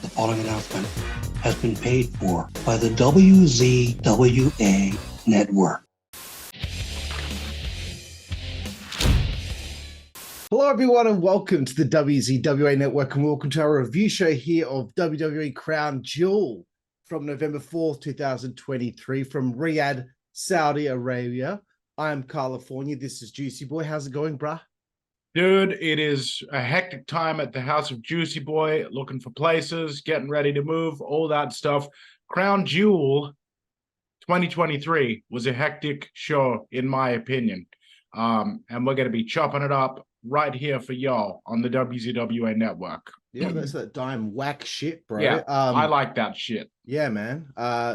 The following announcement has been paid for by the WZWA Network. Hello, everyone, and welcome to the WZWA Network, and welcome to our review show here of WWE Crown Jewel from November 4th, 2023, from Riyadh, Saudi Arabia. I'm Karlifornia. This is Jooseyboy. How's it going, bruh? Dude, it is a hectic time at the house of Jooseyboy, looking for places, getting ready to move, all that stuff. Crown Jewel 2023 was a hectic show, in my opinion. And we're going to be chopping it up right here for y'all on the WZWA Network. Yeah, that's that dime whack shit, bro. Yeah, I like that shit. Yeah, man.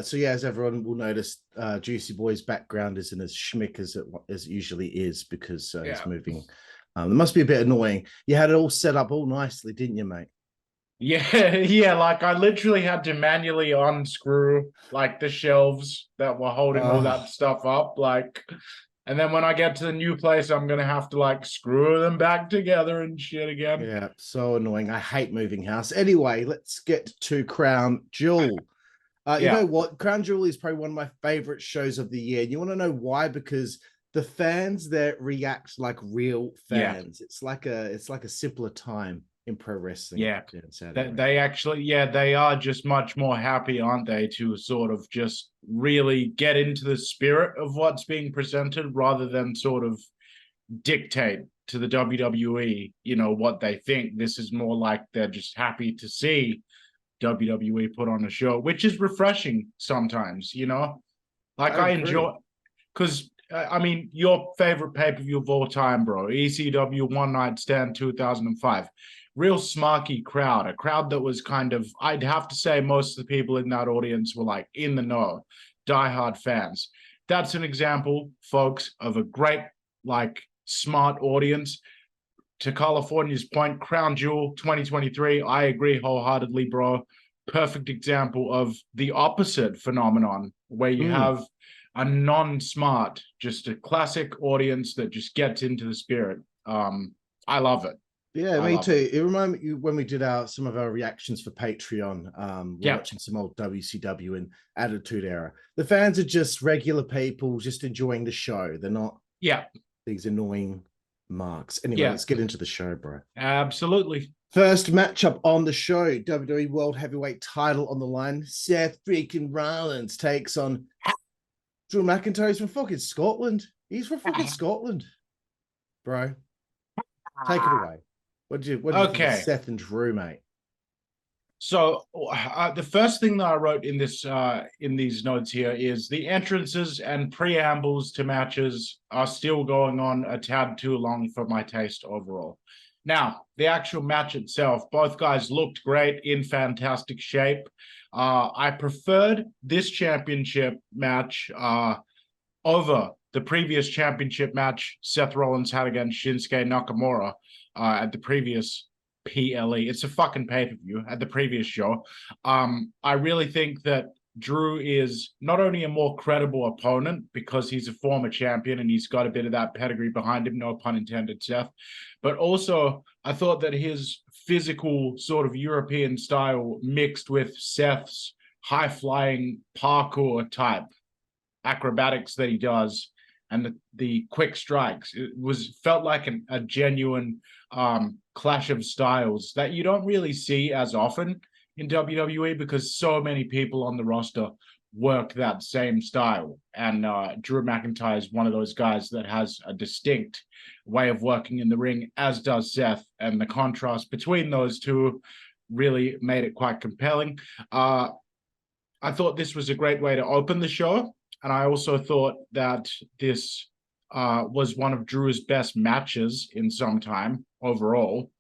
So yeah, as everyone will notice, Jooseyboy's background isn't as schmick as it usually is because he's moving. It must be a bit annoying. You had it all set up all nicely, didn't you, mate? Yeah, like I literally had to manually unscrew like the shelves that were holding all that stuff up, like. And then when I get to the new place, I'm going to have to like screw them back together and shit again. Yeah, so annoying. I hate moving house. Anyway, let's get to Crown Jewel. You know what? Crown Jewel is probably one of my favorite shows of the year. You want to know why? Because the fans there react like real fans. It's like a simpler time in pro wrestling. Yeah, they actually, they are just much more happy, aren't they, to sort of just really get into the spirit of what's being presented rather than sort of dictate to the WWE, you know, what they think. This is more like they're just happy to see WWE put on a show, which is refreshing sometimes, you know? Like I enjoy, because I mean, your favorite pay-per-view of all time, bro, ECW One Night Stand 2005. Real smarky crowd, a crowd that was kind of, I'd have to say most of the people in that audience were like in the know, diehard fans. That's an example, folks, of a great, like, smart audience. To Karlifornia's point, Crown Jewel 2023, I agree wholeheartedly, bro. Perfect example of the opposite phenomenon, where you have a non-smart, just a classic audience that just gets into the spirit. I love it. Yeah, me too. It reminded me when we did some of our reactions for Patreon. We're watching some old WCW and Attitude Era. The fans are just regular people, just enjoying the show. They're not these annoying marks. Anyway, let's get into the show, bro. Absolutely. First matchup on the show, WWE World Heavyweight title on the line. Seth freaking Rollins takes on Drew McIntyre. He's from fucking Scotland. He's from fucking Scotland, bro. Take it away. What do you think of Seth and Drew, mate? So the first thing that I wrote in this in these notes here is the entrances and preambles to matches are still going on a tad too long for my taste overall. Now, the actual match itself, both guys looked great, in fantastic shape. I preferred this championship match over the previous championship match Seth Rollins had against Shinsuke Nakamura at the previous PLE. It's a fucking pay-per-view at the previous show. I really think that Drew is not only a more credible opponent because he's a former champion and he's got a bit of that pedigree behind him, no pun intended, Seth, but also I thought that his physical sort of European style mixed with Seth's high-flying parkour type acrobatics that he does and the quick strikes, it felt like a genuine clash of styles that you don't really see as often in WWE because so many people on the roster work that same style. And Drew McIntyre is one of those guys that has a distinct way of working in the ring, as does Seth. And the contrast between those two really made it quite compelling. I thought this was a great way to open the show. And I also thought that this was one of Drew's best matches in some time overall.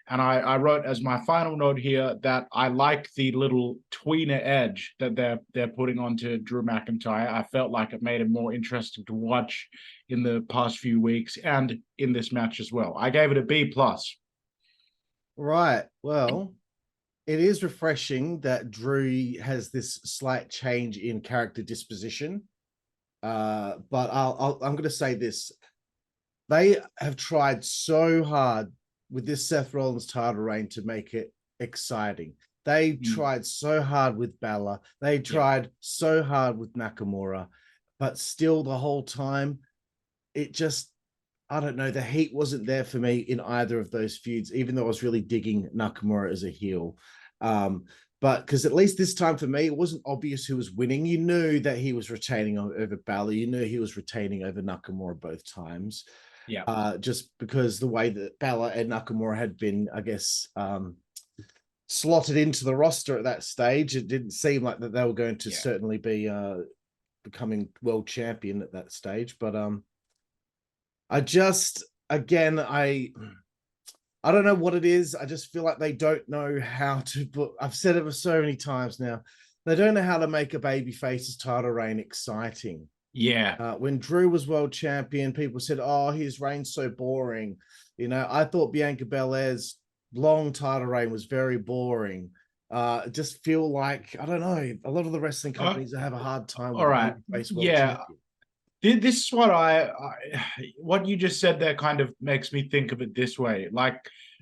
And I wrote as my final note here that I like the little tweener edge that they're putting onto Drew McIntyre. I felt like it made him more interesting to watch in the past few weeks and in this match as well. I gave it a B+. Right. Well, it is refreshing that Drew has this slight change in character disposition. But I'm going to say this. They have tried so hard with this Seth Rollins title reign to make it exciting. They tried so hard with Baszler. They tried so hard with Nakamura, but still the whole time, it just, I don't know, the heat wasn't there for me in either of those feuds, even though I was really digging Nakamura as a heel. But because at least this time for me, it wasn't obvious who was winning. You knew that he was retaining over Baszler. You knew he was retaining over Nakamura both times. Yeah. Just because the way that Baszler and Nakamura had been, I guess, slotted into the roster at that stage, it didn't seem like that they were going to certainly be becoming world champion at that stage. But I just, again, I don't know what it is. I just feel like they don't know how to put, I've said it so many times now, they don't know how to make a babyface's title reign exciting. Yeah. When Drew was world champion, people said, oh, his reign's so boring. You know, I thought Bianca Belair's long title reign was very boring. Just feel like, I don't know, a lot of the wrestling companies have a hard time with babyface world champion. This is what what you just said there kind of makes me think of it this way. Like,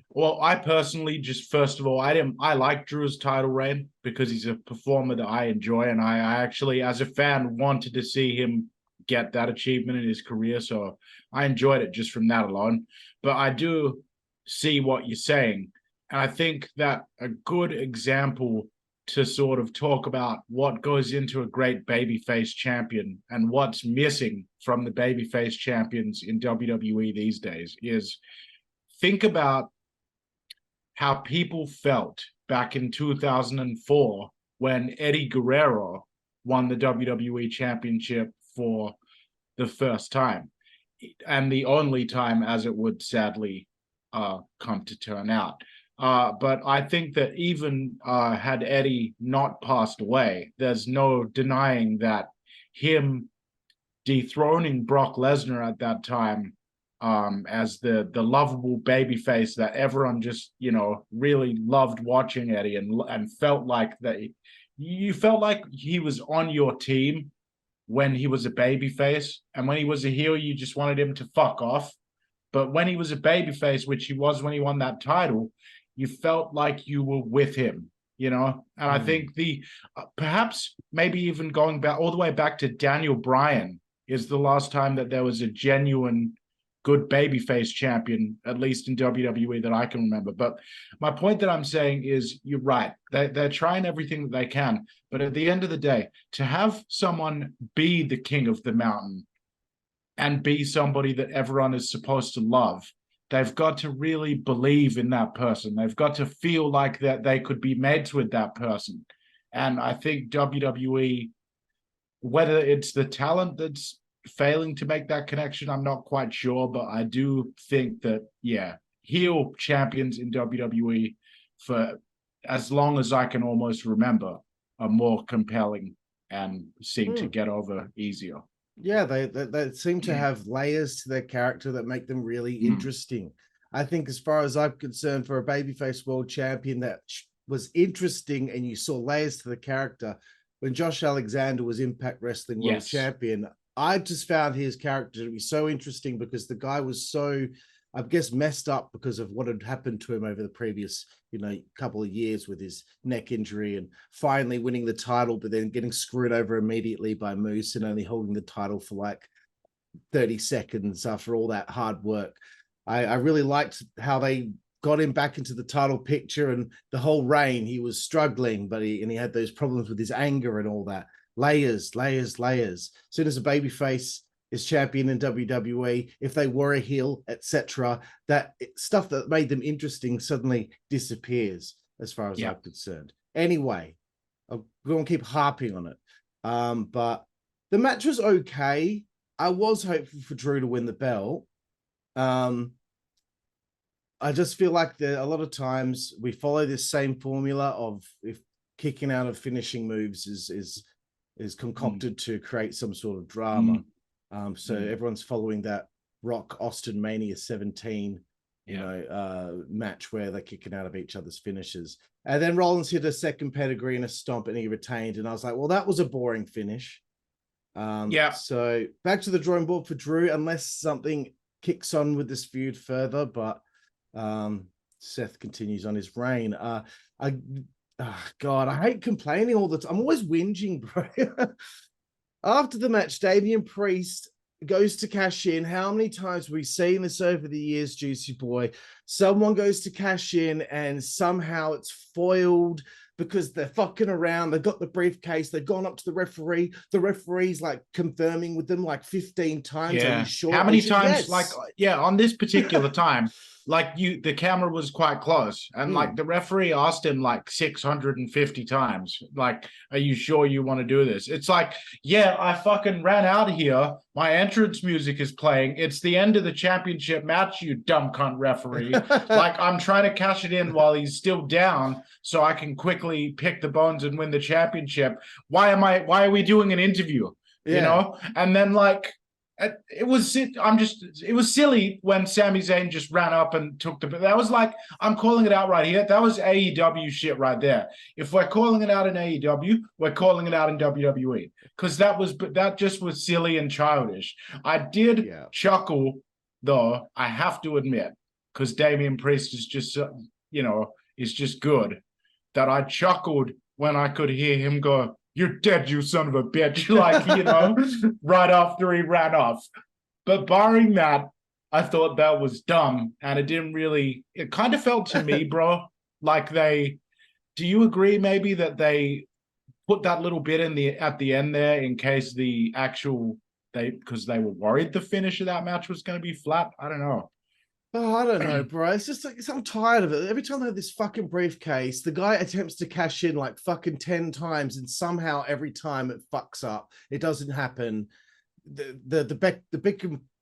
well, I personally just, first of all, I like Drew's title reign because he's a performer that I enjoy, and I actually, as a fan, wanted to see him get that achievement in his career. So I enjoyed it just from that alone. But I do see what you're saying. And I think that a good example to sort of talk about what goes into a great babyface champion and what's missing from the babyface champions in WWE these days is, think about how people felt back in 2004 when Eddie Guerrero won the WWE Championship for the first time, and the only time, as it would sadly come to turn out. But I think that even had Eddie not passed away, there's no denying that him dethroning Brock Lesnar at that time as the lovable babyface that everyone just, you know, really loved watching Eddie and felt like that you felt like he was on your team when he was a babyface, and when he was a heel, you just wanted him to fuck off. But when he was a babyface, which he was when he won that title, you felt like you were with him, you know? And I think perhaps maybe even going back all the way back to Daniel Bryan is the last time that there was a genuine good babyface champion, at least in WWE, that I can remember. But my point that I'm saying is, you're right. They're trying everything that they can. But at the end of the day, to have someone be the king of the mountain and be somebody that everyone is supposed to love, they've got to really believe in that person. They've got to feel like that they could be mates with that person. And I think WWE, whether it's the talent that's failing to make that connection, I'm not quite sure, but I do think that, heel champions in WWE, for as long as I can almost remember, are more compelling and seem to get over easier. Yeah, they seem to have layers to their character that make them really interesting. I think, as far as I'm concerned, for a babyface world champion that was interesting and you saw layers to the character, when Josh Alexander was Impact Wrestling world champion, I just found his character to be so interesting because the guy was so, I guess, messed up because of what had happened to him over the previous, couple of years with his neck injury, and finally winning the title, but then getting screwed over immediately by Moose and only holding the title for like 30 seconds after all that hard work. I really liked how they got him back into the title picture, and the whole reign he was struggling, but he had those problems with his anger and all that. Layers. As soon as a babyface is champion in WWE, if they were a heel, etc., that stuff that made them interesting suddenly disappears, as far as I'm concerned. Anyway, I'm going to keep harping on it. But the match was okay. I was hopeful for Drew to win the belt. I just feel like a lot of times we follow this same formula of, if kicking out of finishing moves is concocted to create some sort of drama. So everyone's following that Rock Austin Mania 17, match where they're kicking out of each other's finishes. And then Rollins hit a second pedigree and a stomp, and he retained. And I was like, well, that was a boring finish. So back to the drawing board for Drew, unless something kicks on with this feud further. But Seth continues on his reign. Oh, God, I hate complaining all the time. I'm always whinging, bro. After the match, Damian Priest goes to cash in. How many times have we seen this over the years, Juicy Boy? Someone goes to cash in and somehow it's foiled because they're fucking around. They've got the briefcase. They've gone up to the referee. The referee's like confirming with them like 15 times. Are you sure? How many times? Yes. Like, on this particular time, like the camera was quite close, and like the referee asked him like 650 times, like, "Are you sure you want to do this?" It's like, yeah, I fucking ran out of here. My entrance music is playing. It's the end of the championship match, you dumb cunt referee. Like, I'm trying to cash it in while he's still down, so I can quickly pick the bones and win the championship. Why are we doing an interview? You know? And then like, it was silly when Sami Zayn just ran up and took that was like, I'm calling it out right here. That was AEW shit right there. If we're calling it out in AEW, we're calling it out in WWE, because that just was silly and childish. I did chuckle though, I have to admit, because Damian Priest is just is just good, that I chuckled when I could hear him go, "You're dead, you son of a bitch," like, right after he ran off. But barring that, I thought that was dumb, and it kind of felt to me, bro, like do you agree maybe that they put that little bit at the end there in case because they were worried the finish of that match was going to be flat? I don't know. Oh, I don't know, bro. It's just like, I'm tired of it. Every time they have this fucking briefcase, the guy attempts to cash in like fucking 10 times, and somehow every time it fucks up. It doesn't happen. The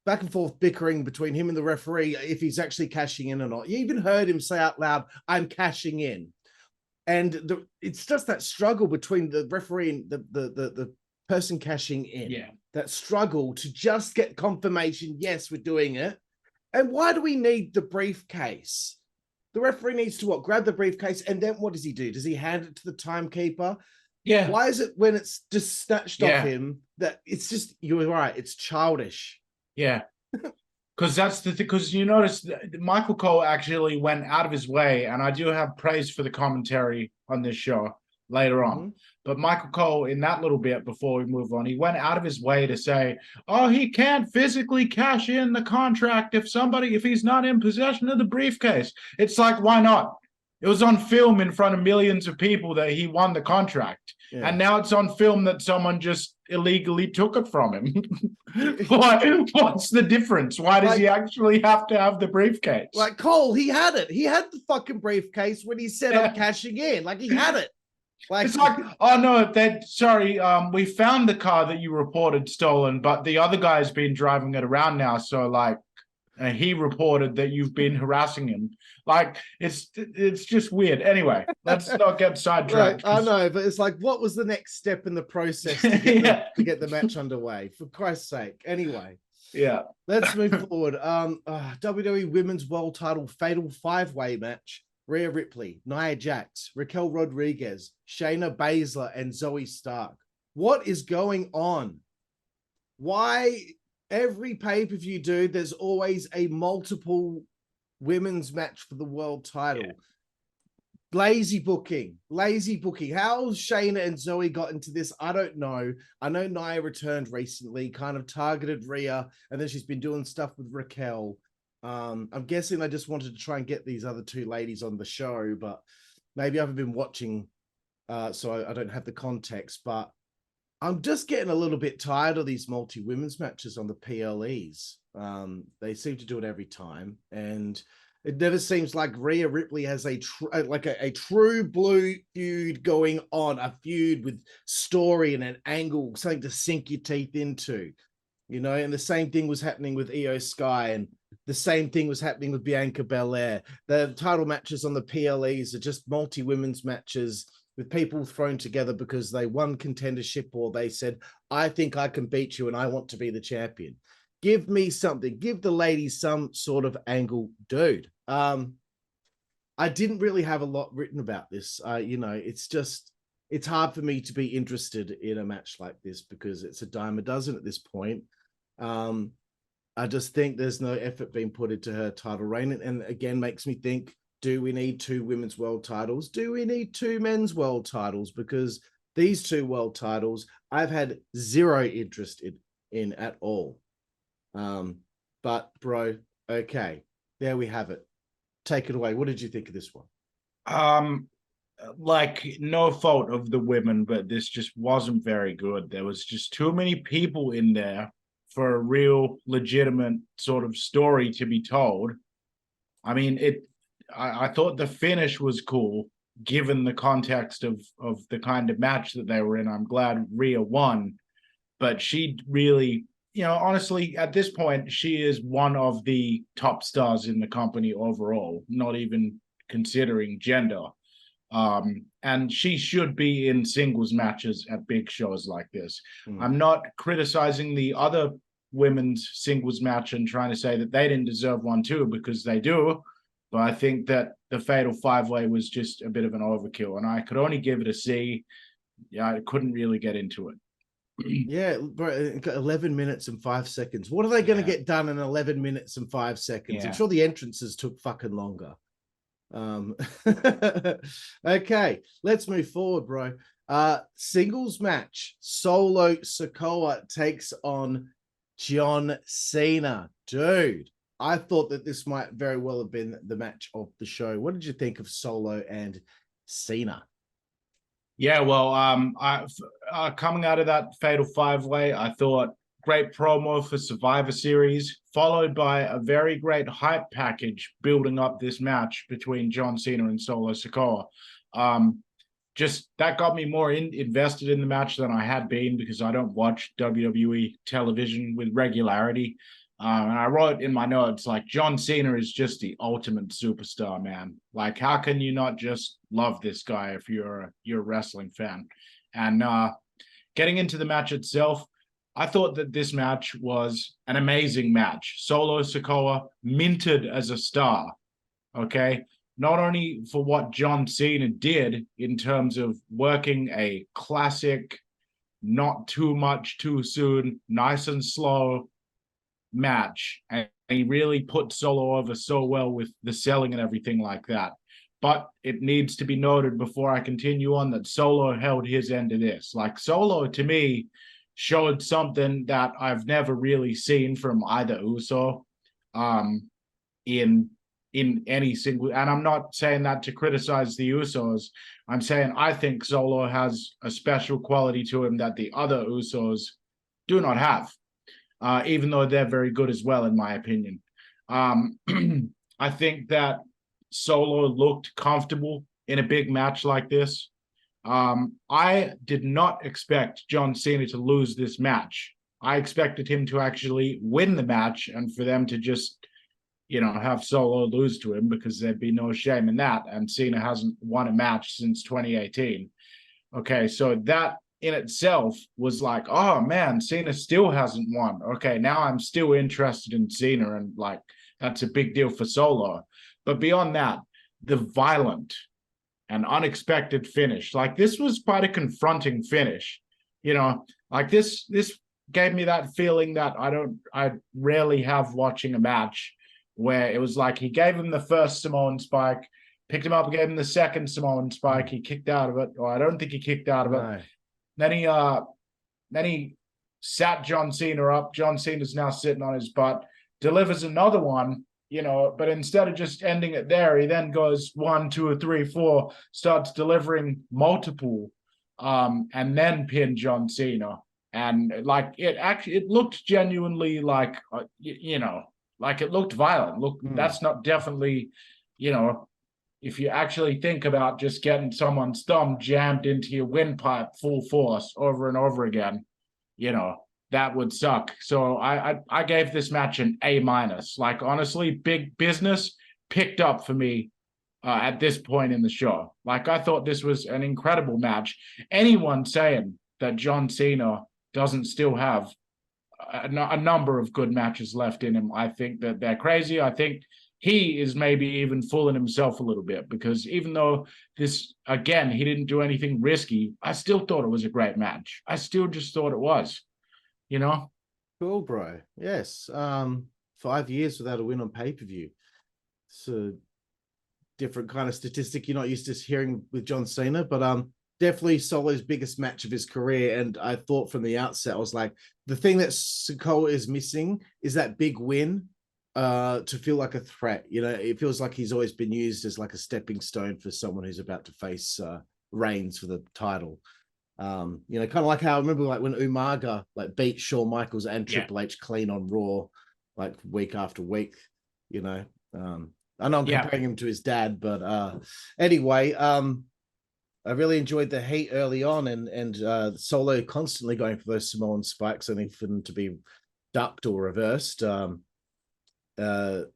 back and forth bickering between him and the referee, if he's actually cashing in or not. You even heard him say out loud, "I'm cashing in." And it's just that struggle between the referee and the person cashing in. Yeah. That struggle to just get confirmation, yes, we're doing it. And why do we need the briefcase? The referee needs to grab the briefcase, and then what does he do? Does he hand it to the timekeeper? Yeah. Why is it when it's just snatched off him that it's just, you're right, it's childish. Yeah. Because because you notice that Michael Cole actually went out of his way, and I do have praise for the commentary on this show later on. But Michael Cole, in that little bit before we move on, he went out of his way to say, "Oh, he can't physically cash in the contract if he's not in possession of the briefcase." It's like, why not? It was on film in front of millions of people that he won the contract. Yeah. And now it's on film that someone just illegally took it from him. What's the difference? Why does he actually have to have the briefcase? Like Cole, he had it. He had the fucking briefcase when he said, "I'm cashing in." Like, he had it. Like, it's like, "Oh no, we found the car that you reported stolen, but the other guy's been driving it around now, so like, he reported that you've been harassing him." Like, it's just weird. Anyway, let's not get sidetracked. I know, but it's like, what was the next step in the process to get the match underway? For Christ's sake. Anyway. Yeah. Let's move forward. WWE Women's World Title Fatal 5-Way match. Rhea Ripley, Nia Jax, Raquel Rodriguez, Shayna Baszler, and Zoey Stark. What is going on? Why every pay-per-view, dude, there's always a multiple women's match for the world title? Lazy booking. How Shayna and Zoey got into this, I don't know. I know Nia returned recently, kind of targeted Rhea, and then she's been doing stuff with Raquel. I'm guessing they just wanted to try and get these other two ladies on the show, but maybe I haven't been watching, so I don't have the context. But I'm just getting a little bit tired of these multi-women's matches on the PLEs. They seem to do it every time, and it never seems like Rhea Ripley has a true blue feud going on, a feud with story and an angle, something to sink your teeth into, and the same thing was happening with Io Sky, and the same thing was happening with Bianca Belair. The title matches on the PLEs are just multi-women's matches with people thrown together because they won contendership, or they said, "I think I can beat you and I want to be the champion." Give me something. Give the ladies some sort of angle, dude. I didn't really have a lot written about this. It's hard for me to be interested in a match like this because it's a dime a dozen at this point. I just think there's no effort being put into her title reign, and again makes me think, do we need 2 women's world titles? Do we need 2 men's world titles? Because these 2 world titles, I've had zero interest in at all. But bro, okay, there we have it. Take it away. What did you think of this one? Like, no fault of the women, but this just wasn't very good. There was just too many people in there for a real legitimate sort of story to be told. I mean, I thought the finish was cool, given the context of the kind of match that they were in. I'm glad Rhea won, but she really, honestly, at this point, she is one of the top stars in the company overall, not even considering gender. And she should be in singles matches at big shows like this. I'm not criticizing the other women's singles match and trying to say that they didn't deserve one too, because they do. But I think that the Fatal 5-Way was just a bit of an overkill, and I could only give it a C. Yeah, I couldn't really get into it. Yeah, bro, 11 minutes and 5 seconds. What are they going to get done in 11 minutes and 5 seconds? Yeah. I'm sure the entrances took fucking longer. Okay, let's move forward, bro. Singles match. Solo Sikoa takes on John Cena. Dude, I thought that this might very well have been the match of the show. What did you think of Solo and Cena? Yeah, well, coming out of that Fatal 5-Way, I thought great promo for Survivor Series, followed by a very great hype package building up this match between John Cena and Solo Sikoa. Just that got me more invested in the match than I had been, because I don't watch WWE television with regularity. And I wrote in my notes, like, John Cena is just the ultimate superstar, man. Like, how can you not just love this guy if you're a wrestling fan? And getting into the match itself, I thought that this match was an amazing match. Solo Sikoa minted as a star, okay? Not only for what John Cena did in terms of working a classic, not too much too soon, nice and slow match, and he really put Solo over so well with the selling and everything like that. But it needs to be noted before I continue on that Solo held his end of this. Like, Solo, to me, showed something that I've never really seen from either Uso in any single, and I'm not saying that to criticize the Usos. I'm saying I think Solo has a special quality to him that the other Usos do not have. Even though they're very good as well, in my opinion. I think that Solo looked comfortable in a big match like this. I did not expect John Cena to lose this match. I expected him to actually win the match and for them to just, have Solo lose to him, because there'd be no shame in that. And Cena hasn't won a match since 2018. Okay, so that in itself was like, oh man, Cena still hasn't won. Okay, now I'm still interested in Cena, and like, that's a big deal for Solo. But beyond that, the violent and unexpected finish, like, this was quite a confronting finish. Like, this gave me that feeling that I rarely have watching a match, where it was like he gave him the first Samoan spike, picked him up, gave him the second Samoan spike, he kicked out of it, or I don't think he kicked out of it. Then he sat John Cena up. John Cena's now sitting on his butt, delivers another one, but instead of just ending it there, he then goes 1, 2, 3, 4, starts delivering multiple, and then pin John Cena. And like, it looked genuinely like, like, it looked violent. Look, that's not definitely, if you actually think about just getting someone's thumb jammed into your windpipe full force over and over again, that would suck. So I gave this match an A-. Like, honestly, big business picked up for me at this point in the show. Like, I thought this was an incredible match. Anyone saying that John Cena doesn't still have a number of good matches left in him, I think that they're crazy. I think he is maybe even fooling himself a little bit, because even though this, again, he didn't do anything risky, I still thought it was a great match. I still just thought it was, Cool, bro. Yes. 5 years without a win on pay-per-view. So different kind of statistic you're not used to hearing with John Cena, but definitely Solo's biggest match of his career. And I thought from the outset, I was like, the thing that Sikoa is missing is that big win to feel like a threat. You know, it feels like he's always been used as like a stepping stone for someone who's about to face Reigns for the title. You know, kind of like how I remember like when Umaga like beat Shawn Michaels and Triple H clean on Raw, like week after week, you know. I know I'm comparing him to his dad, but anyway, I really enjoyed the heat early on, and Solo constantly going for those Samoan spikes, only for them to be ducked or reversed. But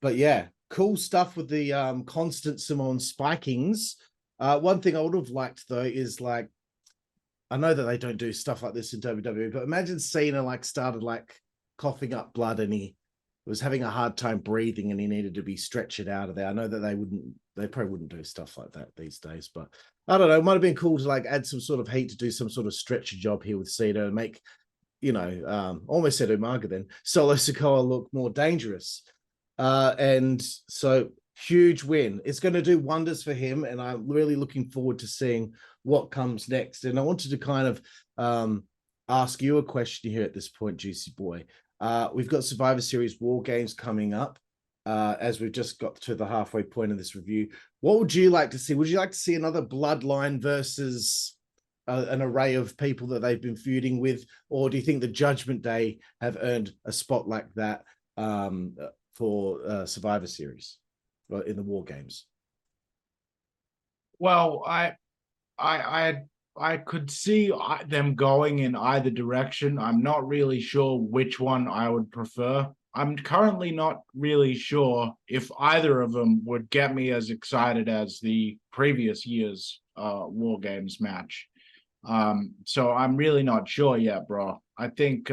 yeah, cool stuff with the constant Samoan spikings. One thing I would have liked though is like, I know that they don't do stuff like this in WWE, but imagine Cena like started like coughing up blood and he was having a hard time breathing and he needed to be stretchered out of there. I know that they probably wouldn't do stuff like that these days, but I don't know. It might have been cool to like add some sort of heat to do some sort of stretcher job here with Cena and make, you know, almost said Umaga then, Solo Sikoa look more dangerous. And so huge win. It's going to do wonders for him. And I'm really looking forward to seeing what comes next. And I wanted to kind of ask you a question here at this point, Juicy Boy. We've got Survivor Series War Games coming up as we've just got to the halfway point of this review. What would you like to see? Would you like to see another Bloodline versus an array of people that they've been feuding with? Or do you think the Judgment Day have earned a spot like that for Survivor Series in the War Games? Well, I could see them going in either direction. I'm not really sure which one I would prefer. I'm currently not really sure if either of them would get me as excited as the previous year's War Games match. So I'm really not sure yet, bro. I think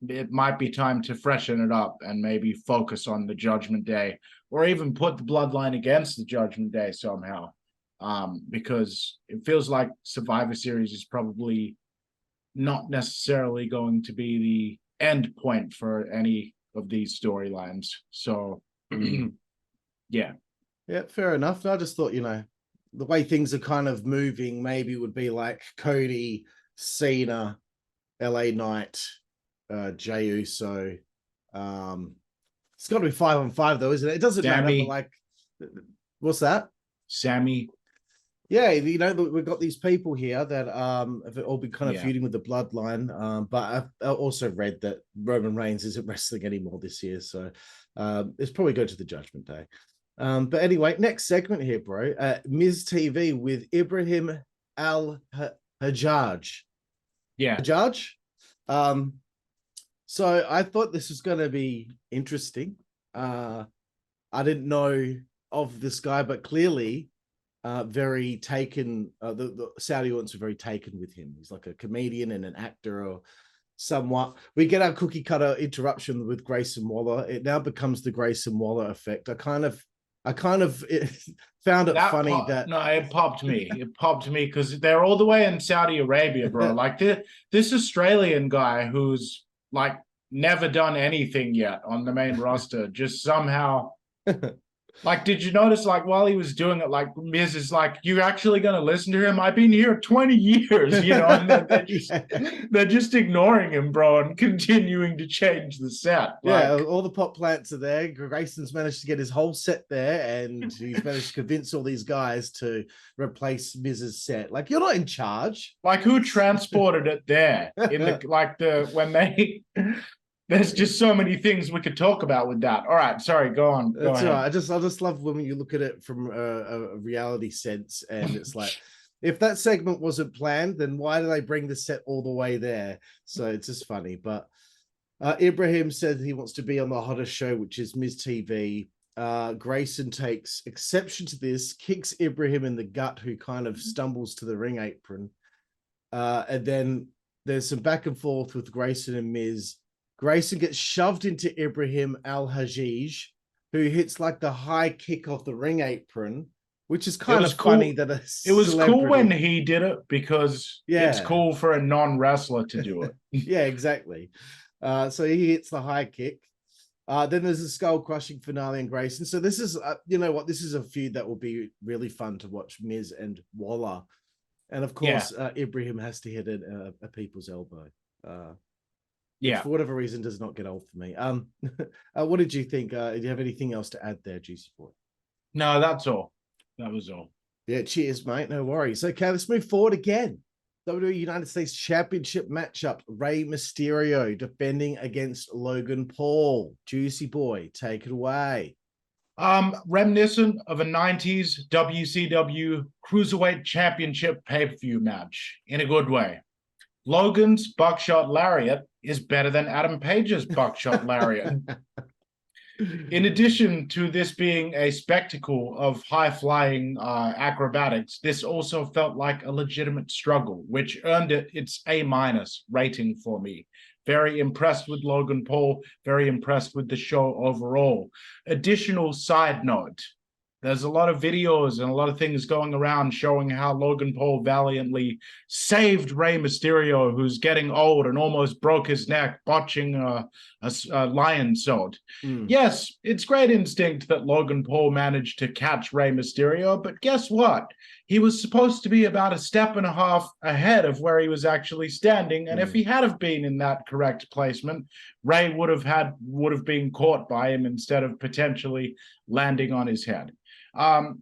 it might be time to freshen it up and maybe focus on the Judgment Day, or even put the Bloodline against the Judgment Day somehow. Because it feels like Survivor Series is probably not necessarily going to be the end point for any of these storylines. So, yeah, fair enough. I just thought, you know, the way things are kind of moving, maybe would be like Cody, Cena, LA Knight, Jey Uso. It's got to be 5-on-5 though, isn't it? It doesn't matter. But like, what's that? Sammy. Yeah, you know, we've got these people here that have all been kind of feuding with the Bloodline. But I also read that Roman Reigns isn't wrestling anymore this year, so it's probably go to the Judgment Day. But anyway, next segment here, bro. MizTV with Ibrahim Al Hajjaj. Yeah. Hajjaj. So I thought this was going to be interesting. I didn't know of this guy, but clearly very taken. The Saudi audience are very taken with him. He's like a comedian and an actor, or somewhat. We get our cookie cutter interruption with Grayson Waller. It now becomes the Grayson Waller effect. I kind of found it funny it popped me. It popped me because they're all the way in Saudi Arabia, bro. Like this Australian guy who's like never done anything yet on the main roster, just somehow. Like, did you notice, like, while he was doing it, like, Miz is like, you actually going to listen to him? I've been here 20 years, you know, and they're just ignoring him, bro, and continuing to change the set. Yeah, all the pot plants are there. Grayson's managed to get his whole set there, and he's managed to convince all these guys to replace Miz's set. Like, you're not in charge. Like, who transported it there? When they... There's just so many things we could talk about with that. All right, sorry, go on. That's all right. I just love when you look at it from a reality sense, and it's like, if that segment wasn't planned, then why do they bring the set all the way there? So it's just funny. But Ibrahim said he wants to be on the hottest show, which is MizTV. Grayson takes exception to this, kicks Ibrahim in the gut, who kind of stumbles to the ring apron. And then there's some back and forth with Grayson and Miz. Grayson gets shoved into Ibrahim Al Hajjaj, who hits like the high kick off the ring apron, which is kind of funny that it was cool when he did it, because it's cool for a non-wrestler to do it. Yeah, exactly. So he hits the high kick. Then there's a skull crushing finale and Grayson. So this is, you know what? This is a feud that will be really fun to watch. Miz and Waller, and of course, Ibrahim has to hit a people's elbow. Which for whatever reason does not get old for me. What did you think? Do you have anything else to add there, Juicy Boy? No, that's all. That was all. Yeah, cheers, mate. No worries. Okay, let's move forward again. WWE United States Championship matchup. Rey Mysterio defending against Logan Paul. Juicy Boy, take it away. Reminiscent of a 90s WCW Cruiserweight Championship pay-per-view match in a good way. Logan's buckshot lariat is better than Adam Page's buckshot lariat. In addition to this being a spectacle of high-flying acrobatics, this also felt like a legitimate struggle, which earned it its A- rating for me. Very impressed with Logan Paul, very impressed with the show overall. Additional side note, there's a lot of videos and a lot of things going around showing how Logan Paul valiantly saved Rey Mysterio, who's getting old and almost broke his neck, botching a lion sword. Yes, it's great instinct that Logan Paul managed to catch Rey Mysterio, but guess what? He was supposed to be about a step and a half ahead of where he was actually standing, and if he had have been in that correct placement, Rey would have been caught by him instead of potentially landing on his head.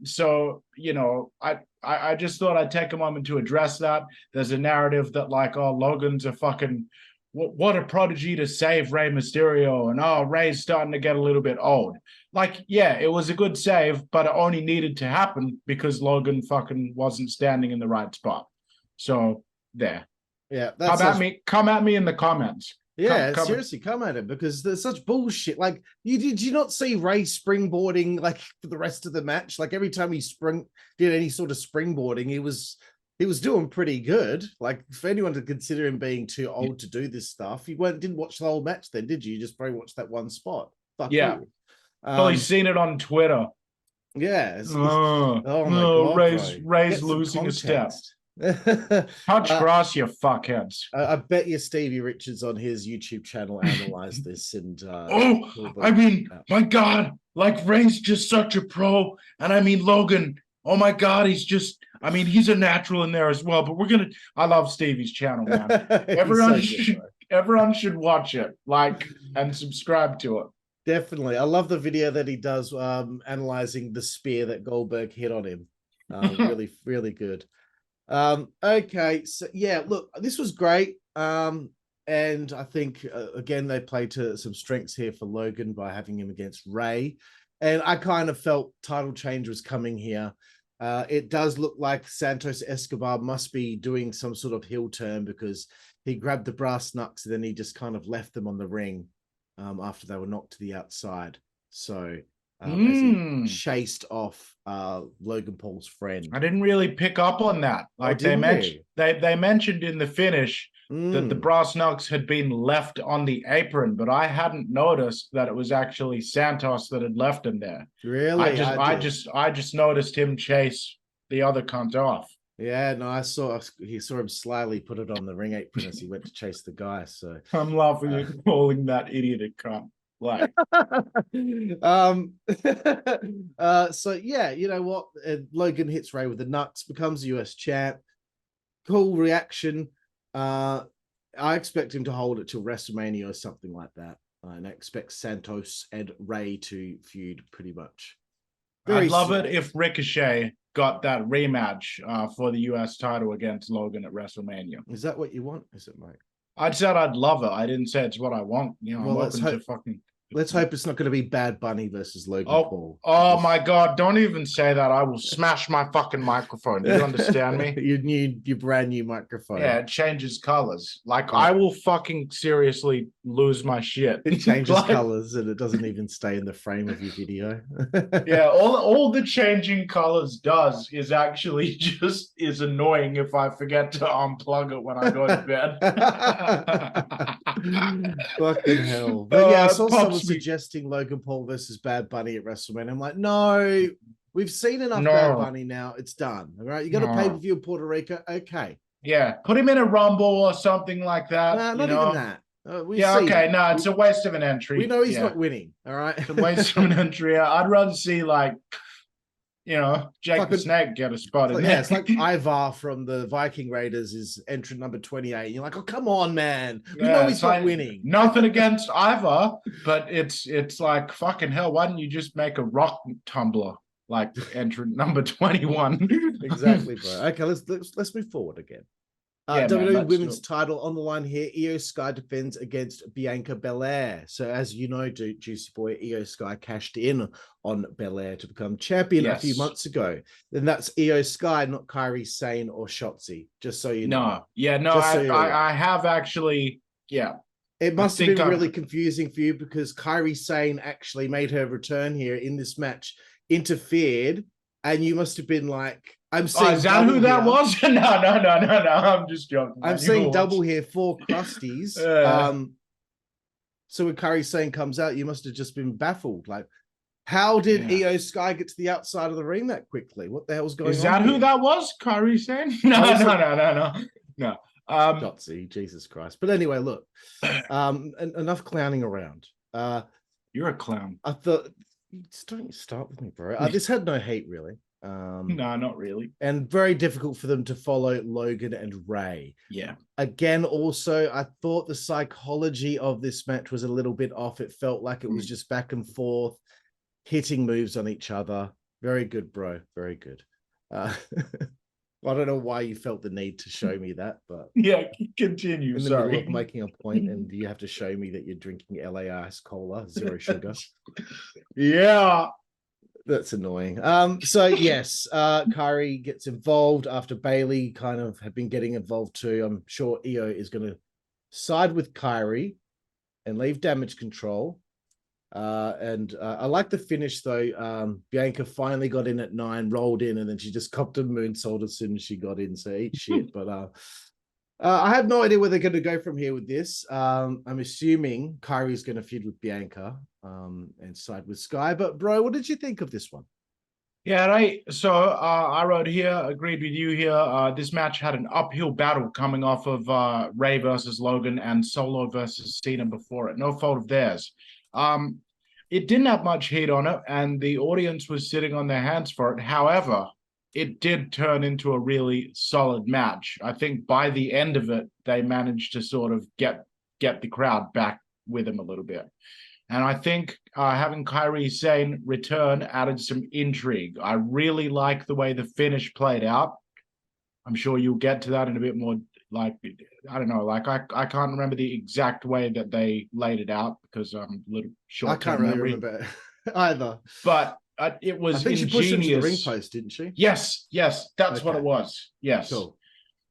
So, you know, I just thought I'd take a moment to address that. There's a narrative that like, oh, Logan's a fucking, what a prodigy to save Rey Mysterio. And oh, Rey's starting to get a little bit old. Like, yeah, it was a good save, but it only needed to happen because Logan fucking wasn't standing in the right spot. So there. Yeah. Come at me in the comments. Yeah, seriously, come at it because there's such bullshit. Like, did you not see Rey springboarding like for the rest of the match? Like every time he did any sort of springboarding, he was doing pretty good. Like for anyone to consider him being too old to do this stuff, you didn't watch the whole match then, did you? You just probably watched that one spot. Fuck yeah. Well, he's seen it on Twitter. Yeah. Oh my God, Rey's losing a step. Touch grass, you fuckheads. I bet you Stevie Richards on his YouTube channel analyzed this and I mean, my God, like Rey's just such a pro, and I mean Logan, oh my God, he's a natural in there as well. But I love Stevie's channel, man. Everyone should watch it, like, and subscribe to it. Definitely. I love the video that he does analyzing the spear that Goldberg hit on him. Really, really good. Okay, so yeah, look, this was great. And I think again they played to some strengths here for Logan by having him against Rey. And I kind of felt title change was coming here. It does look like Santos Escobar must be doing some sort of heel turn because he grabbed the brass knucks and then he just kind of left them on the ring after they were knocked to the outside. So as he chased off Logan Paul's friend. I didn't really pick up on that. Like they mentioned in the finish that the brass knucks had been left on the apron, but I hadn't noticed that it was actually Santos that had left him there. Really? I just noticed him chase the other cunt off. Yeah, no, he saw him slyly put it on the ring apron as he went to chase the guy. So I'm laughing at calling that idiot a cunt. Like so yeah, you know what, Logan hits Rey with the knucks, becomes US champ. Cool reaction. I expect him to hold it till WrestleMania or something like that, and I expect Santos and Rey to feud pretty much. I'd love it if Ricochet got that rematch for the US title against Logan at WrestleMania. Is that what you want? Is it, mate? I said I'd love it. I didn't say it's what I want. You know, well, let's hope it's not going to be Bad Bunny versus Logan Paul. Oh my God! Don't even say that. I will smash my fucking microphone. Do you understand me? Your brand new microphone. Yeah, it changes colors. Like I will fucking seriously lose my shit. It changes colors and it doesn't even stay in the frame of your video. Yeah, all the changing colors does is actually just is annoying if I forget to unplug it when I go to bed. Fucking hell. But yeah, I saw someone suggesting Logan Paul versus Bad Bunny at WrestleMania. I'm like, no, we've seen enough Bad Bunny now. It's done. All right, you got a pay-per-view in Puerto Rico. Okay. Yeah, put him in a Rumble or something like that. Not even that. Yeah, okay, no, it's a waste of an entry. We know he's not winning, all right? It's a waste of an entry. I'd rather see, like, Jake the Snake get a spot in there. Yeah, it's like Ivar from the Viking Raiders is entrant number 28. You're like, oh, come on, man. We know he's not winning. Nothing against Ivar, but it's like, fucking hell, why didn't you just make a rock tumbler like entrant number 21? Exactly, bro. Okay, let's move forward again. WWE Women's title on the line here. Io Sky defends against Bianca Belair. So as you know, Juicy Boy, Io Sky cashed in on Belair to become champion a few months ago. Then that's Io Sky, not Kairi Sane or Shotzi, just so you know. I have actually, It must have been really confusing for you because Kairi Sane actually made her return here in this match, interfered, and you must have been like, I'm saying, is that who that was? No. I'm just joking. I'm saying double here for Crusties. So when Kairi Sane comes out, you must have just been baffled. Like, how did Io Sky get to the outside of the ring that quickly? What the hell's going on? Is that who that was? Kairi Sane? No. Shotzi, Jesus Christ. But anyway, look, enough clowning around. You're a clown. I thought, don't start with me, bro. This had no hate, really. No, not really. And very difficult for them to follow Logan and Ray. Yeah. Again, also, I thought the psychology of this match was a little bit off. It felt like it was just back and forth, hitting moves on each other. Very good, bro. Very good. I don't know why you felt the need to show me that, but continue. In the middle of making a point, and you have to show me that you're drinking LA Ice Cola, 0 sugar. Yeah. That's annoying. So yes, Kairi gets involved after Bailey kind of had been getting involved too. I'm sure Io is going to side with Kairi and leave Damage Control. I like the finish though. Bianca finally got in at 9, rolled in, and then she just copped a moonsault as soon as she got in. So eat shit. But I have no idea where they're going to go from here with this. I'm assuming Kairi is going to feud with Bianca and side with Sky. But bro, what did you think of this one? Yeah, right. So I wrote here, agreed with you here. This match had an uphill battle coming off of Ray versus Logan and Solo versus Cena before it. No fault of theirs. It didn't have much heat on it, and the audience was sitting on their hands for it. However, it did turn into a really solid match. I think by the end of it, they managed to sort of get the crowd back with them a little bit. And I think having Kairi Sane return added some intrigue. I really like the way the finish played out. I'm sure you'll get to that in a bit more, like, I don't know, like I can't remember the exact way that they laid it out because I'm a little short. I can't really remember either. But it was I think ingenious. she pushed into the ring post, didn't she? Yes, that's what it was. Yes. Cool.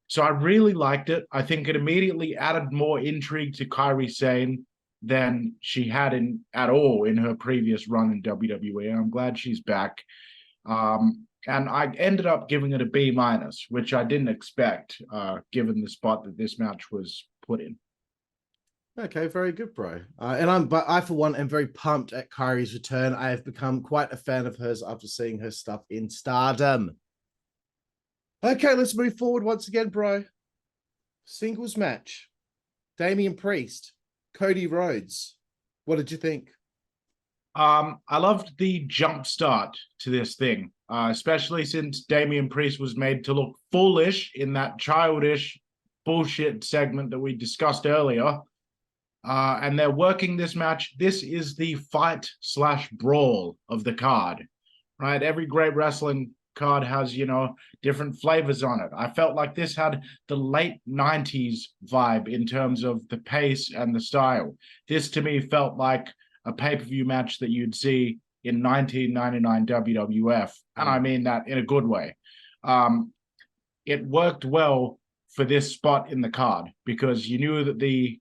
So I really liked it. I think it immediately added more intrigue to Kairi Sane than she had at all in her previous run in WWE. I'm glad she's back. And I ended up giving it a B-, which I didn't expect, given the spot that this match was put in. Okay, very good, bro. But I, for one, am very pumped at Kairi's return. I have become quite a fan of hers after seeing her stuff in Stardom. Okay, let's move forward once again, bro. Singles match. Damian Priest, Cody Rhodes. What did you think? I loved the jump start to this thing, especially since Damian Priest was made to look foolish in that childish bullshit segment that we discussed earlier. And they're working this match. This is the fight/brawl of the card, right? Every great wrestling card has, different flavors on it. I felt like this had the late 90s vibe in terms of the pace and the style. This to me felt like a pay-per-view match that you'd see in 1999 WWF. And I mean that in a good way. It worked well for this spot in the card because you knew that the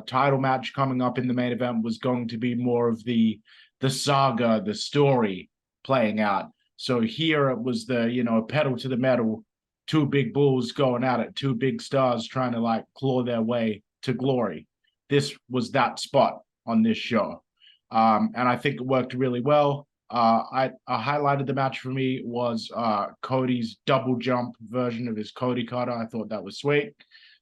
title match coming up in the main event was going to be more of the saga, the story playing out. So here it was the, pedal to the metal, two big bulls going at it, two big stars trying to claw their way to glory. This was that spot on this show. And I think it worked really well. I highlighted the match for me was Cody's double jump version of his Cody cutter. I thought that was sweet.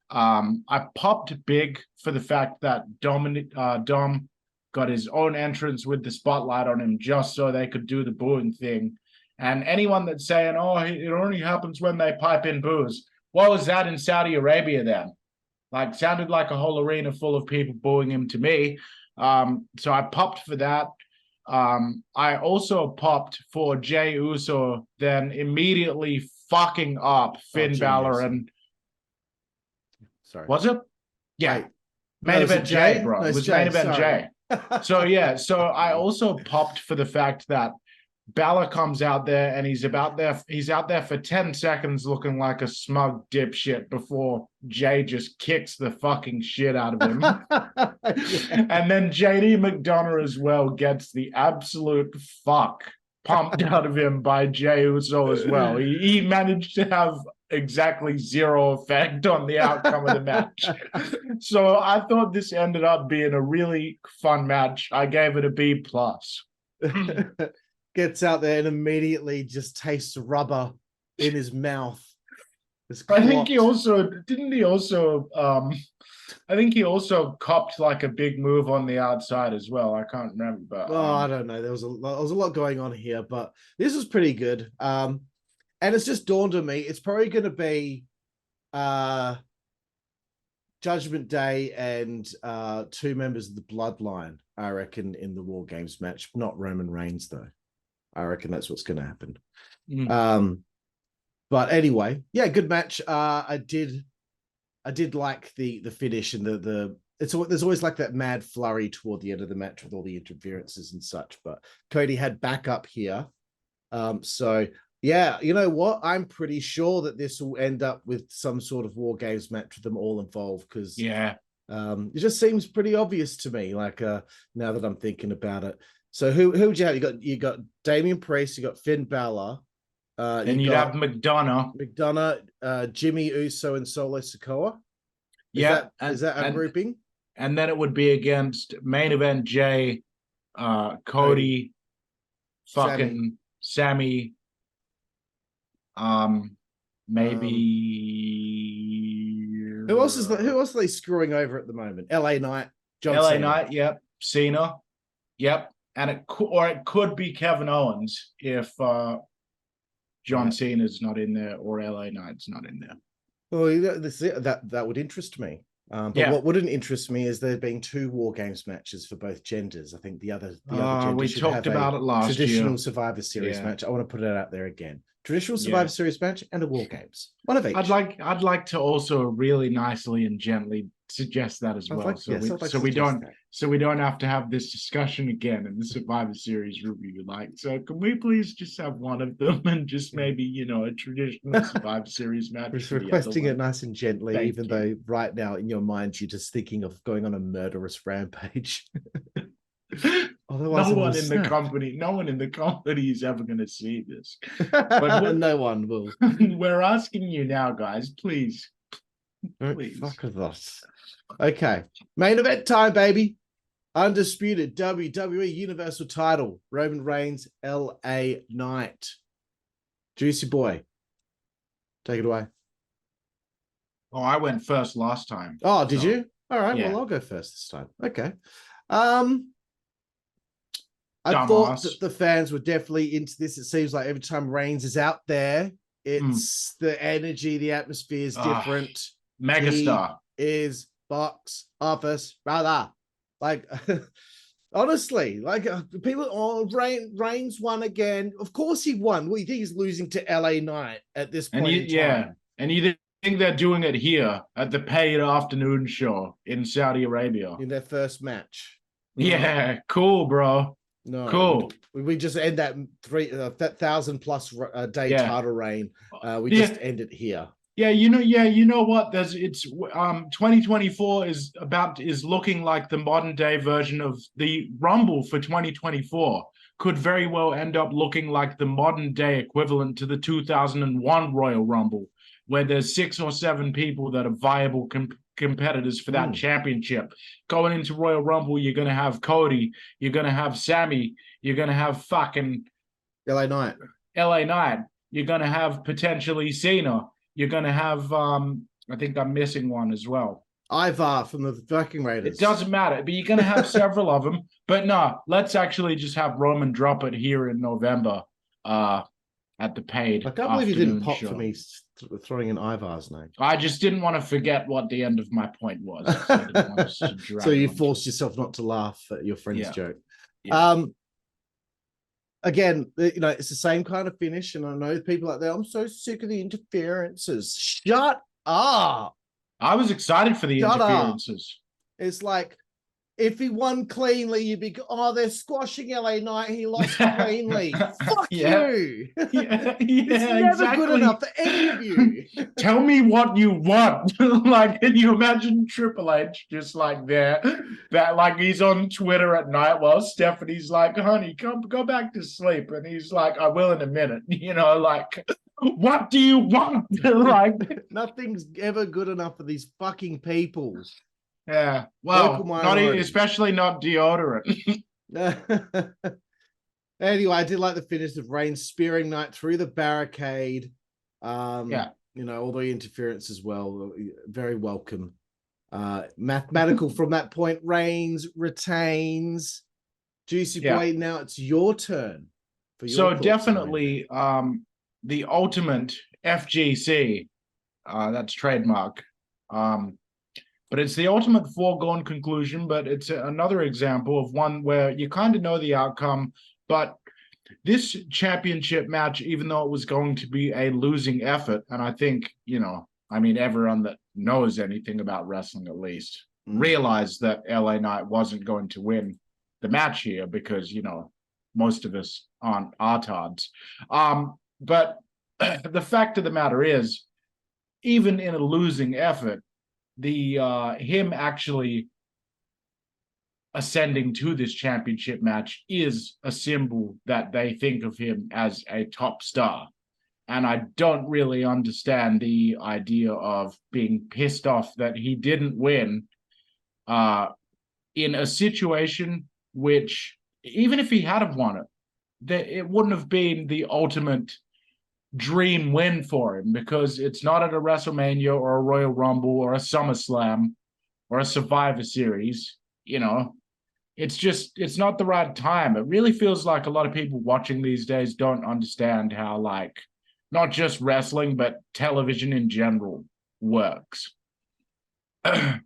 I popped big for the fact that Dom got his own entrance with the spotlight on him just so they could do the booing thing. And anyone that's saying, oh, it only happens when they pipe in boos. What was that in Saudi Arabia then? Like, sounded like a whole arena full of people booing him to me. So I popped for that. I also popped for Jey Uso, then immediately fucking up Finn Balor and... Sorry. Was it? Yeah. Wait. Main event Jay, bro. No, it was Jay, main event sorry. Jay. So I also popped for the fact that Balor comes out there and he's out there for 10 seconds looking like a smug dipshit before Jay just kicks the fucking shit out of him. And then JD McDonough as well gets the absolute fuck pumped out of him by Jey Uso as well. He managed to have exactly zero effect on the outcome of the match. So I thought this ended up being a really fun match. I gave it a B+. Gets out there and immediately just tastes rubber in his mouth. I think he also copped like a big move on the outside as well. I can't remember. But, I don't know. There was a lot going on here, but this was pretty good. And it's just dawned on me, it's probably going to be Judgment Day and 2 members of the Bloodline, I reckon, in the War Games match. Not Roman Reigns, though. I reckon that's what's going to happen. But anyway, yeah, good match. I did like the finish and there's always like that mad flurry toward the end of the match with all the interferences and such. But Cody had backup here. So yeah, you know what? I'm pretty sure that this will end up with some sort of War Games match with them all involved because it just seems pretty obvious to me. Like now that I'm thinking about it. So who would you have? You got Damian Priest, you got Finn Balor, and you'd have McDonough, Jimmy Uso, and Solo Sikoa. Is that a grouping? And then it would be against main event Jay, Cody, fucking Sammy. Maybe who else are they screwing over at the moment? LA Knight, Cena. Knight, yep. Cena, yep. And it could be Kevin Owens if John Cena's not in there or LA Knight's not in there. Well, that would interest me. But what wouldn't interest me is there being 2 War Games matches for both genders. I think the other gender we should talked have about it last traditional year. Survivor Series match. I want to put it out there again. Traditional Survivor Series match and a War Games. One of each. I'd like to also really nicely and gently suggest that as well. So we don't have to have this discussion again in the Survivor Series review. Like, so can we please just have one of them and just maybe, a traditional Survivor Series match? Just requesting it nice and gently, though right now in your mind you're just thinking of going on a murderous rampage. No one in the company is ever going to see this. But no one will. We're asking you now, guys, please. Fuck with us. Okay, main event time, baby. Undisputed WWE Universal Title. Roman Reigns, LA Knight. Juicy Boy, take it away. Oh, I went first last time. Oh, did you? All right, well, I'll go first this time. Okay. I thought that the fans were definitely into this. It seems like every time Reigns is out there, it's the energy, the atmosphere is different. Megastar. He is box office brother. Like, honestly, like people, Reigns won again. Of course he won. We think he's losing to LA Knight at this point in time. And you think they're doing it here at the paid afternoon show in Saudi Arabia. In their first match. Yeah, cool, bro. No, cool. We just end that 1,000+ day title reign. We just end it here. Yeah, you know what? 2024 is looking like the modern day version of the Rumble for 2024. Could very well end up looking like the modern day equivalent to the 2001 Royal Rumble, where there's 6 or 7 people that are viable competitors for that championship. Going into Royal Rumble, you're going to have Cody, you're going to have Sammy, you're going to have fucking LA Knight. You're going to have potentially Cena. You're going to have I think I'm missing one as well. Ivar from the Viking Raiders. It doesn't matter, but you're going to have several of them. But no, let's actually just have Roman drop it here in November at the paid. I can't believe you didn't pop show. for me throwing in Ivar's name. I just didn't want to forget what the end of my point was. So, I didn't want us to drag so you on. forced yourself not to laugh at your friend's joke. Yeah. Again, you know, it's the same kind of finish, and I know people out there, I'm so sick of the interferences. Shut up. I was excited for the interferences. It's like, if he won cleanly, you'd be, oh, they're squashing LA Knight. He lost cleanly. Fuck you. It's never good enough for any of you. Tell me what you want. Like, can you imagine Triple H just like there, that like he's on Twitter at night while Stephanie's like, honey, go back to sleep. And he's like, I will in a minute. You know, like, what do you want? Like, nothing's ever good enough for these fucking people. Yeah, well, especially not deodorant. Anyway, I did like the finish of Reigns spearing Knight through the barricade. Yeah, you know, all the interference as well, very welcome. Mathematical from that point. Reigns retains. Juicy Boy, now it's your turn. So definitely, the ultimate FGC, that's trademark. But it's the ultimate foregone conclusion, but it's another example of one where you kind of know the outcome, but this championship match, even though it was going to be a losing effort, and I think, you know, I mean, everyone that knows anything about wrestling at least realized that LA Knight wasn't going to win the match here because, you know, most of us aren't artards. But the fact of the matter is, even in a losing effort, him actually ascending to this championship match is a symbol that they think of him as a top star. And I don't really understand the idea of being pissed off that he didn't win in a situation which, even if he had have won it, it wouldn't have been the ultimate dream win for him, because it's not at a WrestleMania or a Royal Rumble or a SummerSlam or a Survivor Series. You know, it's not the right time. It really feels like a lot of people watching these days don't understand how, like, not just wrestling, but television in general works. Yeah,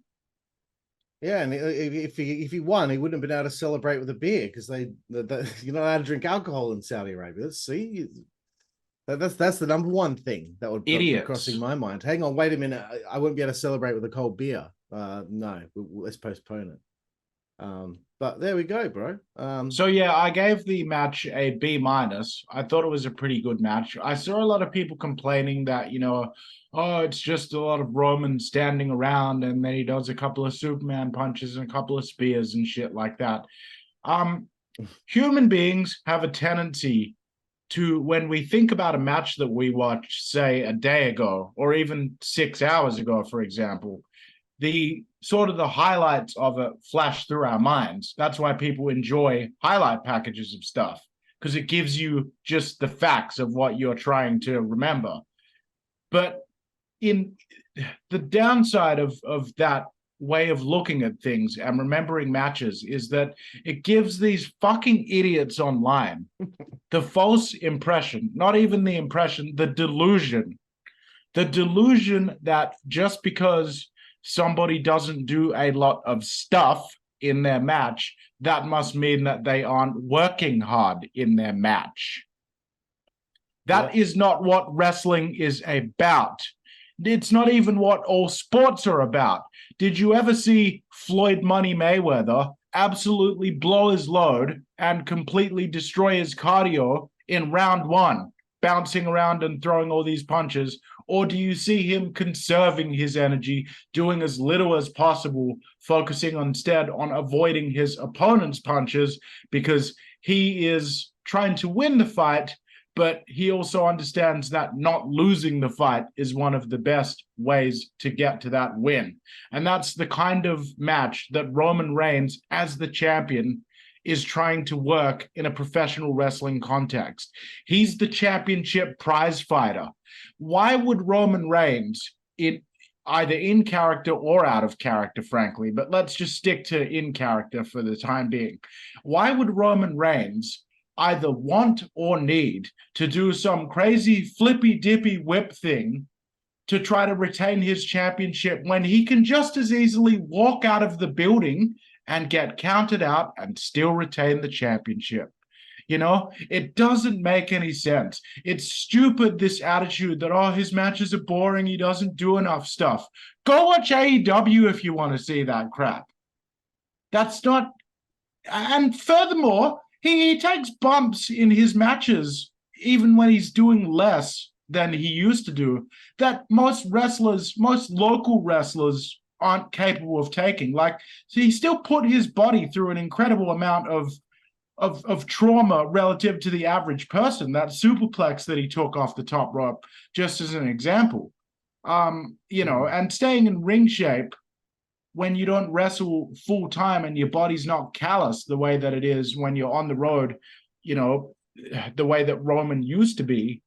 and if he won, he wouldn't have been able to celebrate with a beer because you're not allowed to drink alcohol in Saudi Arabia. Let's see. That's the number one thing that would be crossing my mind. Hang on, wait a minute. I wouldn't be able to celebrate with a cold beer. No, let's postpone it. But there we go, bro. So yeah, I gave the match a B-. I thought it was a pretty good match. I saw a lot of people complaining that, you know, oh, it's just a lot of Roman standing around and then he does a couple of Superman punches and a couple of spears and shit like that. Human beings have a tendency to, when we think about a match that we watched, say, a day ago, or even 6 hours ago, for example, the highlights of it flash through our minds. That's why people enjoy highlight packages of stuff, because it gives you just the facts of what you're trying to remember. But in the downside of that way of looking at things and remembering matches is that it gives these fucking idiots online the false impression, not even the impression, the delusion that just because somebody doesn't do a lot of stuff in their match, that must mean that they aren't working hard in their match. That is not what wrestling is about. It's not even what all sports are about. Did you ever see Floyd Money Mayweather absolutely blow his load and completely destroy his cardio in round one, bouncing around and throwing all these punches? Or do you see him conserving his energy, doing as little as possible, focusing instead on avoiding his opponent's punches because he is trying to win the fight, but he also understands that not losing the fight is one of the best ways to get to that win. And that's the kind of match that Roman Reigns, as the champion, is trying to work in a professional wrestling context. He's the championship prize fighter. Why would Roman Reigns, either in character or out of character, frankly, but let's just stick to in character for the time being. Why would Roman Reigns either want or need to do some crazy flippy dippy whip thing to try to retain his championship when he can just as easily walk out of the building and get counted out and still retain the championship? You know, it doesn't make any sense. It's stupid, this attitude that, oh, his matches are boring, he doesn't do enough stuff. Go watch AEW if you want to see that crap. That's not... And furthermore, he takes bumps in his matches even when he's doing less than he used to do, that most wrestlers, most local wrestlers aren't capable of taking. Like, so he still put his body through an incredible amount of trauma relative to the average person. That superplex that he took off the top rope, just as an example. You know, and staying in ring shape when you don't wrestle full time and your body's not callous the way that it is when you're on the road, you know, the way that Roman used to be.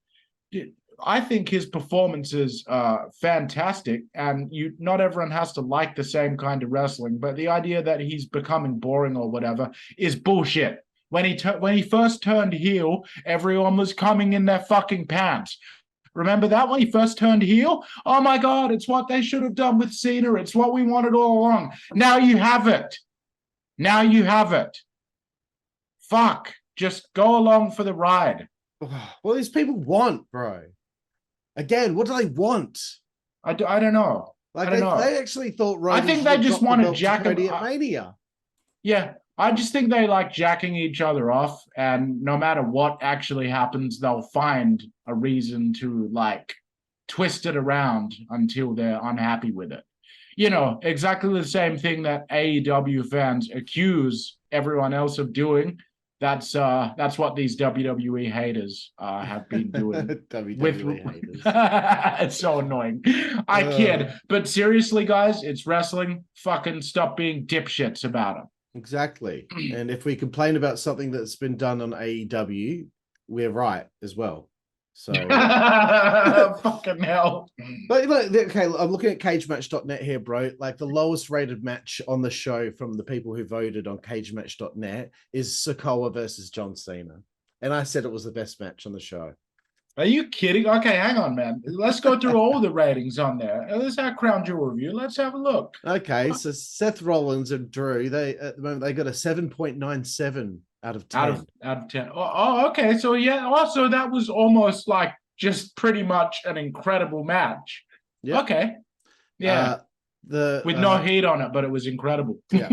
I think his performances are fantastic, and not everyone has to like the same kind of wrestling, but the idea that he's becoming boring or whatever is bullshit. When he first turned heel, everyone was coming in their fucking pants. Remember that when he first turned heel? Oh my God, it's what they should have done with Cena. It's what we wanted all along. Now you have it. Now you have it. Fuck. Just go along for the ride. What these people want, bro? Again, what do they want? I don't know. Like, I don't know. They actually thought Rhodes I think they just want to jack Cody at Mania. Yeah, I just think they like jacking each other off, and no matter what actually happens, they'll find a reason to like twist it around until they're unhappy with it. You know, exactly the same thing that AEW fans accuse everyone else of doing. That's what these WWE haters have been doing. WWE haters. It's so annoying. I kid. But seriously, guys, it's wrestling. Fucking stop being dipshits about it. Exactly. And if we complain about something that's been done on AEW, we're right as well. So fucking hell. But look, okay, I'm looking at cagematch.net here, bro. Like, the lowest rated match on the show from the people who voted on cagematch.net is Sikoa versus John Cena. And I said it was the best match on the show. Are you kidding? Okay, hang on, man. Let's go through all the ratings on there. Let's have Crown Jewel review. Let's have a look. Okay, so Seth Rollins and Drew, at the moment they got a 7.97 out of 10. Out of 10. Oh, okay. So yeah, also that was almost like just pretty much an incredible match. Yeah. Okay. Yeah. With no heat on it, but it was incredible. Yeah.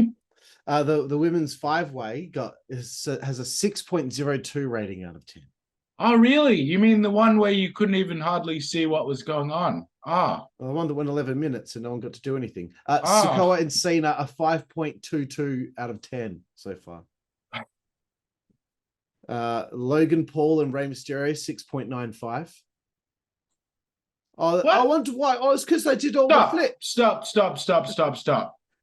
The women's 5-way has a 6.02 rating out of 10. Oh, really? You mean the one where you couldn't even hardly see what was going on? Ah. Well, the one that went 11 minutes and no one got to do anything. Sikoa and Cena a 5.22 out of 10 so far. Logan Paul and Rey Mysterio 6.95. Oh, I wonder why. Oh, it's because they did all the flips. Stop.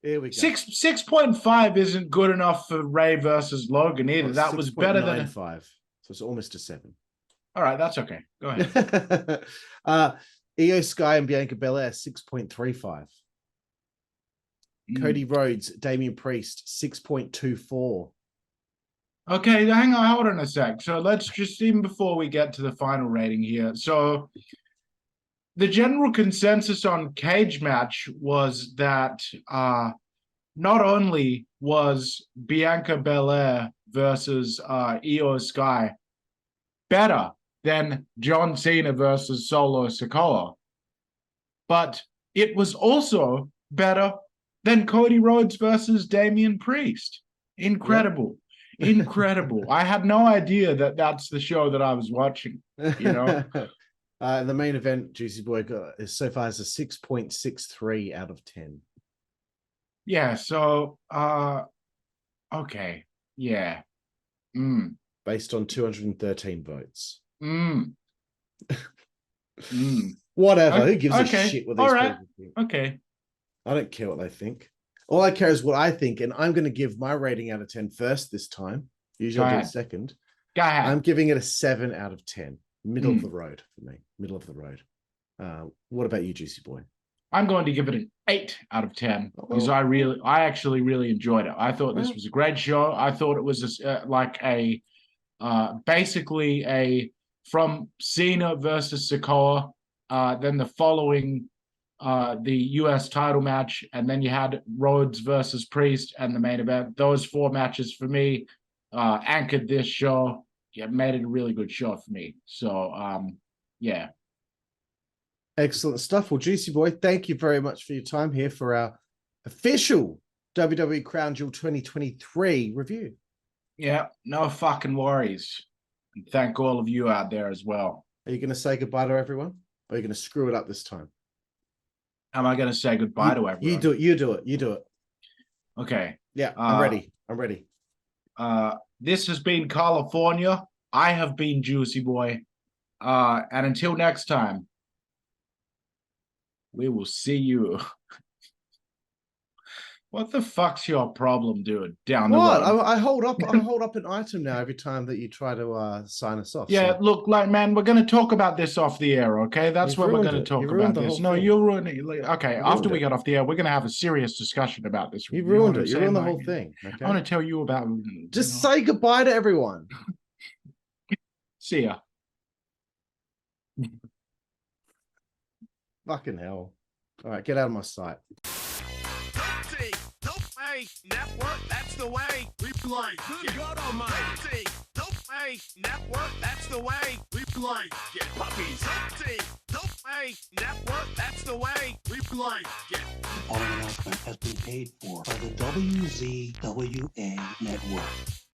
Here we go. 6.5 isn't good enough for Rey versus Logan either. That was better than 5. So it's almost a 7. All right, that's okay. Go ahead. Io Sky and Bianca Belair 6.35. Cody Rhodes, Damian Priest 6.24. Okay, hang on, hold on a sec. So let's just, even before we get to the final rating here. So the general consensus on Cage Match was that not only was Bianca Belair versus Io Sky better than John Cena versus Solo Sikoa, but it was also better than Cody Rhodes versus Damian Priest. Incredible. Yep. Incredible. I had no idea that that's the show that I was watching, you know. The main event, Jooseyboy, so far has a 6.63 out of 10. Yeah, so okay. Yeah. Based on 213 votes. Whatever. Who gives a shit what these people think? Okay. I don't care what they think. All I care is what I think, and I'm going to give my rating out of 10 first this time. Usually I'll do it second. Go ahead. I'm giving it a 7 out of 10. Middle of the road for me. Middle of the road. What about you, Jooseyboy? I'm going to give it an 8 out of 10 because I actually really enjoyed it. I thought this was a great show. I thought it was basically a from Cena versus Sikoa, then the following the US title match, and then you had Rhodes versus Priest and the main event. Those 4 matches for me anchored this show. Yeah, made it a really good show for me. So yeah. Excellent stuff. Well, Juicy Boy, thank you very much for your time here for our official WWE Crown Jewel 2023 review. Yeah, no fucking worries. And thank all of you out there as well. Are you going to say goodbye to everyone? Or are you going to screw it up this time? Am I going to say goodbye to everyone? You do it. You do it. You do it. Okay. Yeah, I'm ready. I'm ready. This has been Karlifornia. I have been Juicy Boy. And until next time, we will see you. What the fuck's your problem, dude? Down the road. I hold up an item now every time that you try to sign us off. Yeah, so. look, like, man, we're going to talk about this off the air, okay? That's what we're going to talk about this. No, you'll ruin it. Okay, after we get off the air, we're going to have a serious discussion about this. You ruined it. You ruined the whole thing. Okay? I want to tell you about... Just say goodbye to everyone. See ya. Fucking hell. All right, get out of my sight. Network, that's the way we play. Good God Almighty. Network, that's the way we play. Get puppies. Network, that's the way we play. Get. The following announcement has been paid for by the WZWA Network.